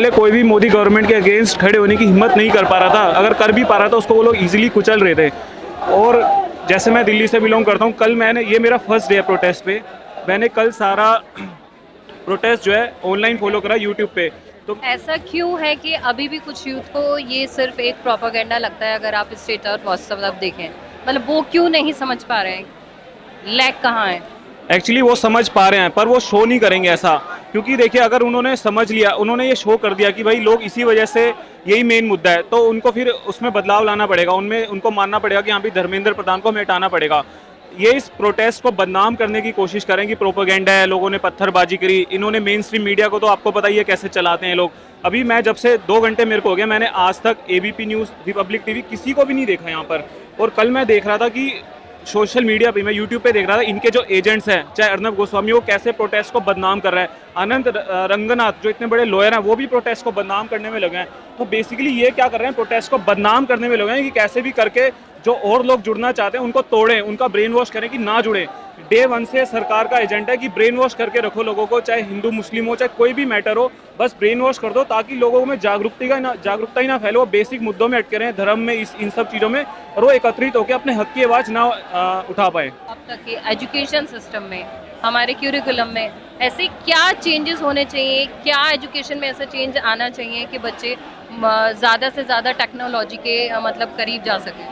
पहले कोई भी मोदी गवर्नमेंट के अगेंस्ट खड़े होने की हिम्मत नहीं कर पा रहा था, अगर कर भी पा रहा था उसको वो लोग इजीली कुचल रहे थे। और जैसे मैं दिल्ली से बिलोंग करता हूँ, कल मैंने, ये मेरा फर्स्ट डे है प्रोटेस्ट पे, मैंने कल सारा प्रोटेस्ट जो है ऑनलाइन फॉलो करा यूट्यूब पे। तो ऐसा क्यों है कि अभी भी कुछ यूथ को ये सिर्फ एक प्रोपागेंडा लगता है? अगर आप स्टेट और व्हाट्सएप देखें, मतलब वो क्यों नहीं समझ पा रहे हैं, लैग कहाँ है? एक्चुअली वो समझ पा रहे हैं पर वो शो नहीं करेंगे ऐसा, क्योंकि देखिए अगर उन्होंने समझ लिया, उन्होंने ये शो कर दिया कि भाई लोग इसी वजह से, यही मेन मुद्दा है, तो उनको फिर उसमें बदलाव लाना पड़ेगा, उनमें उनको मानना पड़ेगा कि हाँ भी धर्मेंद्र प्रधान को हमें हटाना पड़ेगा। ये इस प्रोटेस्ट को बदनाम करने की कोशिश करें कि प्रोपेगेंडा है, लोगों ने पत्थरबाजी करी, इन्होंने मेन स्ट्रीम मीडिया को तो आपको पता ही है कैसे चलाते हैं लोग। अभी मैं जब से 2 घंटे मेरे को हो गया, मैंने आज तक एबीपी न्यूज़, रिपब्लिक टीवी किसी को भी नहीं देखा यहाँ पर। और कल मैं देख रहा था कि सोशल मीडिया पे, मैं यूट्यूब पे देख रहा था, इनके जो एजेंट्स हैं, चाहे अर्नब गोस्वामी, वो कैसे प्रोटेस्ट को बदनाम कर रहे हैं। अनंत रंगनाथ जो इतने बड़े लॉयर हैं, वो भी प्रोटेस्ट को बदनाम करने में लगे हैं। तो बेसिकली ये क्या कर रहे हैं, प्रोटेस्ट को बदनाम करने में लगे हैं कि कैसे भी करके जो और लोग जुड़ना चाहते हैं उनको तोड़ें, उनका ब्रेन वॉश करें कि ना जुड़े। डे वन से सरकार का एजेंडा है कि ब्रेन वॉश करके रखो लोगों को, चाहे हिंदू मुस्लिम हो, चाहे कोई भी मैटर हो, बस ब्रेन वॉश कर दो ताकि लोगों में जागरूकता ही ना फैले, वो बेसिक मुद्दों में अटके रहें, धर्म में, इन सब चीज़ों में, और वो एकत्रित होकर अपने हक की आवाज़ ना उठा पाए। अब तक के एजुकेशन सिस्टम में, हमारे क्यूरिकुलम में ऐसे क्या चेंजेस होने चाहिए, क्या एजुकेशन में ऐसा चेंज आना चाहिए कि बच्चे ज़्यादा से ज़्यादा टेक्नोलॉजी के मतलब करीब जा सकें?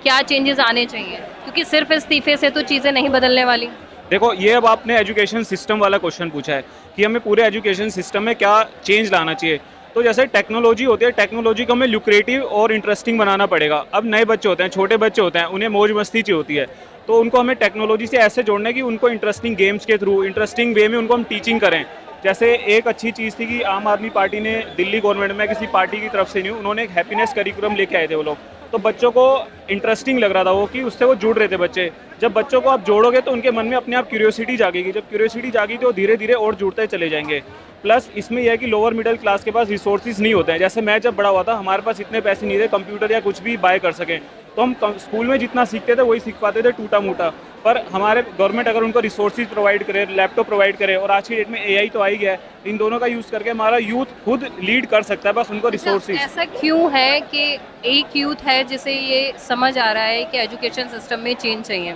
क्या चेंजेस आने चाहिए? क्योंकि सिर्फ इस्तीफे से तो चीज़ें नहीं बदलने वाली। देखो, ये अब आपने एजुकेशन सिस्टम वाला क्वेश्चन पूछा है कि हमें पूरे एजुकेशन सिस्टम में क्या चेंज लाना चाहिए। तो जैसे टेक्नोलॉजी होती है, टेक्नोलॉजी को हमें ल्यूक्रेटिव और इंटरेस्टिंग बनाना पड़ेगा। अब नए बच्चे होते हैं, छोटे बच्चे होते हैं, उन्हें मौज मस्ती चाहिए होती है, तो उनको हमें टेक्नोलॉजी से ऐसे जोड़ना है कि उनको इंटरेस्टिंग गेम्स के थ्रू, इंटरेस्टिंग वे में उनको हम टीचिंग करें। जैसे एक अच्छी चीज़ थी कि आम आदमी पार्टी ने, दिल्ली गवर्नमेंट में, किसी पार्टी की तरफ से नहीं हूँ, उन्होंने एक हैप्पीनेस करिकुलम लेके आए थे वो लोग, तो बच्चों को इंटरेस्टिंग लग रहा था वो, कि उससे वो जुड़ रहे थे बच्चे। जब बच्चों को आप जोड़ोगे तो उनके मन में अपने आप क्यूरियोसिटी जागेगी, जब क्यूरियोसिटी जागी तो धीरे धीरे और जुड़ते चले जाएंगे। प्लस इसमें यह है कि लोअर मिडिल क्लास के पास रिसोर्सेज नहीं होते हैं। जैसे मैं जब बड़ा हुआ था, हमारे पास इतने पैसे नहीं थे कंप्यूटर या कुछ भी बाय कर सकें, तो हम स्कूल में जितना सीखते थे वही सीख पाते थे टूटा मूटा। पर हमारे गवर्नमेंट अगर उनको रिसोर्सेज प्रोवाइड करे, लैपटॉप प्रोवाइड करे, और आज की डेट में एआई तो आ ही गया है, इन दोनों का यूज़ करके हमारा यूथ खुद लीड कर सकता है, बस उनको रिसोर्सेज। ऐसा क्यों है कि एक यूथ है जिसे ये समझ आ रहा है कि एजुकेशन सिस्टम में चेंज चाहिए?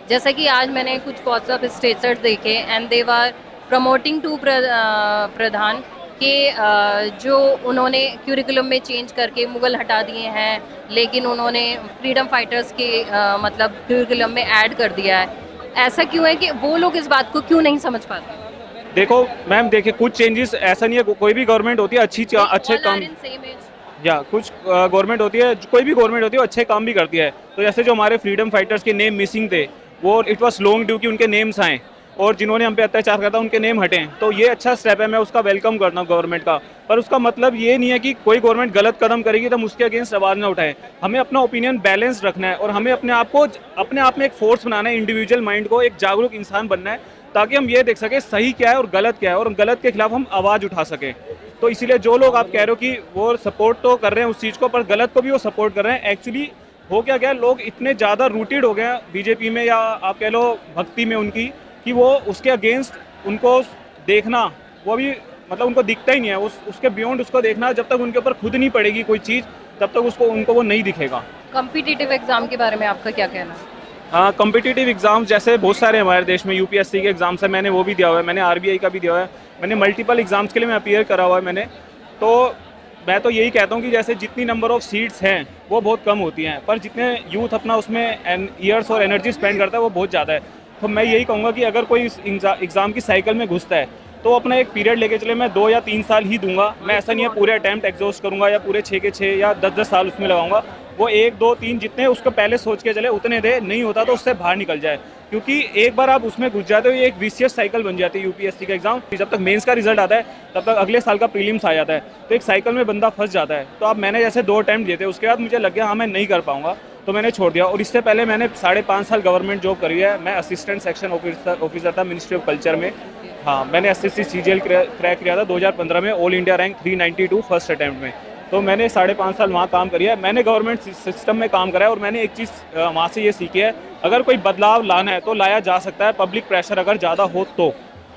जैसा कि आज मैंने कुछ व्हाट्सएप स्टेटस देखे and they were promoting to प्रधान कि जो उन्होंने क्यूरिकुलम में चेंज करके मुगल हटा दिए हैं, लेकिन उन्होंने फ्रीडम फाइटर्स के मतलब क्यूरिकुलम में ऐड कर दिया है। ऐसा क्यों है कि वो लोग इस बात को क्यों नहीं समझ पाते? देखो मैम, देखिए कुछ चेंजेस, ऐसा नहीं है, कोई भी गवर्नमेंट होती है अच्छे काम, या कुछ गवर्नमेंट होती है, कोई भी गवर्नमेंट होती है वो अच्छे काम भी करती है। तो जैसे जो हमारे फ्रीडम फाइटर्स के नेम मिसिंग थे, वो इट वाज लॉन्ग ड्यू कि उनके नेम्स आए, और जिन्होंने हम पे अत्याचार करा था उनके नेम हटें, तो ये अच्छा स्टेप है, मैं उसका वेलकम करता हूँ गवर्नमेंट का। पर उसका मतलब ये नहीं है कि कोई गवर्नमेंट गलत कदम करेगी तो हम उसके अगेंस्ट आवाज़ ना उठाएं। हमें अपना ओपिनियन बैलेंस रखना है, और हमें अपने आप को, अपने आप में एक फोर्स बनाना है, इंडिविजुअल माइंड को एक जागरूक इंसान बनना है, ताकि हम ये देख सकें सही क्या है और गलत क्या है, और गलत के खिलाफ हम आवाज़ उठा सकें। तो इसीलिए जो लोग आप कह रहे हो कि वो सपोर्ट तो कर रहे हैं उस चीज़ को, पर गलत को भी वो सपोर्ट कर रहे हैं, एक्चुअली हो क्या गया, लोग इतने ज़्यादा रूटेड हो गए हैं बीजेपी में, या आप कह लो भक्ति में उनकी, कि वो उसके अगेंस्ट उनको देखना, वो अभी मतलब उनको दिखता ही नहीं है, उसके बियॉन्ड उसको देखना, जब तक उनके ऊपर खुद नहीं पड़ेगी कोई चीज़, तब तक उनको वो नहीं दिखेगा। कॉम्पिटिटिव एग्जाम के बारे में आपका क्या कहना है? हाँ, कॉम्पिटिटिव एग्ज़ाम्स जैसे बहुत सारे हमारे देश में, यूपीएससी के एग्ज़ाम्स है, मैंने वो भी दिया हुआ है, मैंने आरबीआई का भी दिया हुआ है, मैंने मल्टीपल एग्ज़ाम्स के लिए मैं अपीयर करा हुआ है मैंने। तो मैं तो यही कहता हूँ कि जैसे जितनी नंबर ऑफ़ सीट्स हैं वो बहुत कम होती हैं, पर जितने यूथ अपना उसमें ईयर्स और एनर्जी स्पेंड करता है वो बहुत ज़्यादा है। तो मैं यही कहूँगा कि अगर कोई इस एग्ज़ाम की साइकिल में घुसता है तो अपना एक पीरियड लेके चले, मैं 2 या 3 साल ही दूंगा, मैं ऐसा नहीं है पूरे अटैम्प्ट एग्जॉस्ट करूँगा या पूरे 6 के 6 या 10-10 साल उसमें लगाऊंगा। वो 1, 2, 3 जितने उसको पहले सोच के चले उतने दे, नहीं होता तो उससे बाहर निकल जाए, क्योंकि एक बार आप उसमें घुस जाते हो ये एक विशियस साइकिल बन जाती है। यूपीएससी का एग्जाम जब तक मेंस का रिजल्ट आता है तब तक अगले साल का प्रीलिम्स आ जाता है, तो एक साइकिल में बंदा फंस जाता है। तो अब मैंने जैसे 2 अटैम्प्ट दिए थे, उसके बाद मुझे लग गया हाँ मैं नहीं कर पाऊंगा, तो मैंने छोड़ दिया। और इससे पहले मैंने 5.5 साल गवर्नमेंट जॉब करी है, मैं असिस्टेंट सेक्शन ऑफिसर था मिनिस्ट्री ऑफ कल्चर में। हाँ, मैंने एसएससी सीजीएल क्रैक किया था 2015 में, all India rank 392 first attempt में। तो मैंने 5.5 साल वहाँ काम करी है, मैंने गवर्नमेंट सिस्टम में काम करा है, और मैंने एक चीज़ वहाँ से ये सीखी है, अगर कोई बदलाव लाना है तो लाया जा सकता है, पब्लिक प्रेशर अगर ज़्यादा हो तो।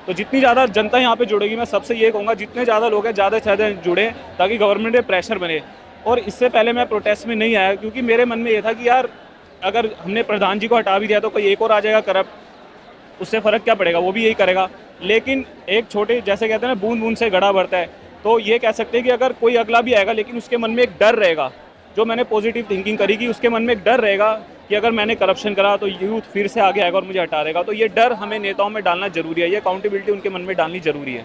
तो जितनी ज़्यादा जनता यहाँ पे जुड़ेगी, मैं सबसे ये कहूँगा जितने ज़्यादा लोग हैं ज़्यादा से ज़्यादा जुड़े, ताकि गवर्नमेंट पे प्रेशर बने। और इससे पहले मैं प्रोटेस्ट में नहीं आया, क्योंकि मेरे मन में ये था कि यार अगर हमने प्रधान जी को हटा भी दिया तो कोई एक और आ जाएगा करप्ट, उससे फ़र्क क्या पड़ेगा, वो भी यही करेगा। लेकिन एक छोटे, जैसे कहते हैं ना, बूंद बूंद से घड़ा भरता है, तो ये कह सकते हैं कि अगर कोई अगला भी आएगा लेकिन उसके मन में एक डर रहेगा, जो मैंने पॉजिटिव थिंकिंग करी कि उसके मन में एक डर रहेगा कि अगर मैंने करप्शन करा तो यूथ फिर से आगे आएगा और मुझे हटा देगा। तो ये डर हमें नेताओं में डालना जरूरी है, ये अकाउंटेबिलिटी उनके मन में डालनी जरूरी है।